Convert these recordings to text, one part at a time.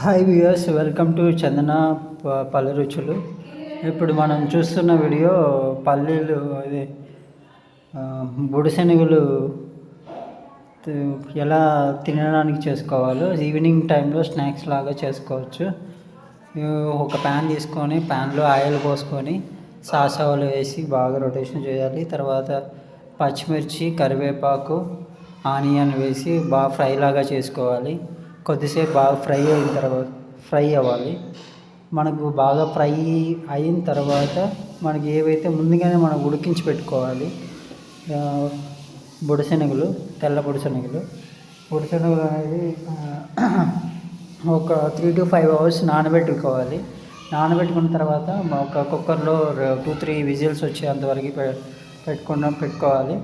Hi viewers, welcome to చందన పల్లె రుచులు. ఇప్పుడు మనం చూస్తున్న వీడియో పల్లీలు అదే బుడిశెనుగులు ఎలా తినడానికి చేసుకోవాలో ఈవినింగ్ టైంలో స్నాక్స్ లాగా చేసుకోవచ్చు. ఒక ప్యాన్ తీసుకొని ప్యాన్లో ఆయిల్ పోసుకొని సాసాలు వేసి బాగా రొటేషన్ చేయాలి. తర్వాత పచ్చిమిర్చి, కరివేపాకు, ఆనియన్ వేసి బాగా ఫ్రై లాగా చేసుకోవాలి. కొద్దిసేపు బాగా ఫ్రై అవ్వాలి. మనకు బాగా ఫ్రై అయిన తర్వాత మనకి ఏవైతే ముందుగానే మనం ఉడికించి పెట్టుకోవాలి బుడశెనుగులు, తెల్ల బుడశెనుగులు అనేది ఒక 3 to 5 hours నానబెట్టుకోవాలి. నానబెట్టుకున్న తర్వాత ఒక కుక్కర్లో 2-3 విజిల్స్ వచ్చేంతవరకు పెట్టుకోవాలి.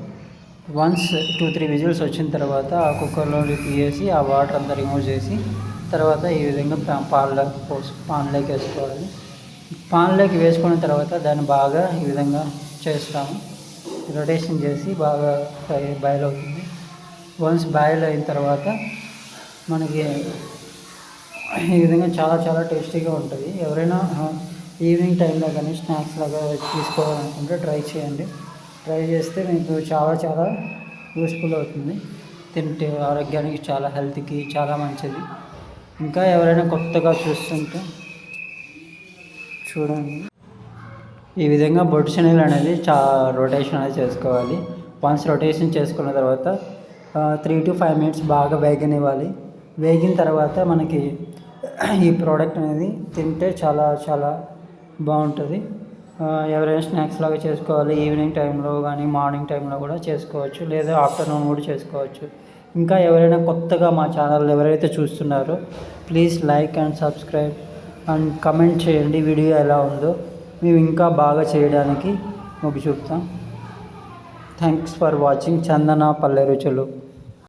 వన్స్ 2-3 విజిల్స్ వచ్చిన తర్వాత ఆ కుక్కర్లో తీసేసి ఆ వాటర్ అంతా రిమూవ్ చేసి తర్వాత ఈ విధంగా పాన్లోకి వేసుకోవాలి. పాన్లోకి వేసుకున్న తర్వాత దాన్ని బాగా ఈ విధంగా చేస్తాము. రొటేషన్ చేసి బాగా బాయిల్ అవుతుంది. వన్స్ బాయిల్ అయిన తర్వాత మనకి ఈ విధంగా చాలా చాలా టేస్టీగా ఉంటుంది. ఎవరైనా ఈవినింగ్ టైంలో కానీ స్నాక్స్ లాగా తీసుకోవాలనుకుంటే ట్రై చేయండి. ట్రై చేస్తే మీకు చాలా చాలా యూస్ఫుల్ అవుతుంది. తింటే ఆరోగ్యానికి చాలా హెల్త్కి చాలా మంచిది. ఇంకా ఎవరైనా కొత్తగా చూస్తుంటే చూడండి. ఈ విధంగా బొడిశెనగలు అనేది రొటేషన్ అనేది చేసుకోవాలి. వన్స్ రొటేషన్ చేసుకున్న తర్వాత 3 to 5 minutes బాగా వేగనివ్వాలి. వేగిన తర్వాత మనకి ఈ ప్రోడక్ట్ అనేది తింటే చాలా చాలా బాగుంటుంది. ఎవరైనా స్నాక్స్ లాగా చేసుకోవాలి. ఈవినింగ్ టైంలో కానీ మార్నింగ్ టైంలో కూడా చేసుకోవచ్చు, లేదా ఆఫ్టర్నూన్ కూడా చేసుకోవచ్చు. ఇంకా ఎవరైనా కొత్తగా మా ఛానల్ ఎవరైతే చూస్తున్నారో please like and subscribe and comment చేయండి వీడియో ఎలా ఉందో. మేము ఇంకా బాగా చేయడానికి మొగ్గు చూపుతాం. థ్యాంక్స్ ఫర్ వాచింగ్ చందన పల్లె రుచులు.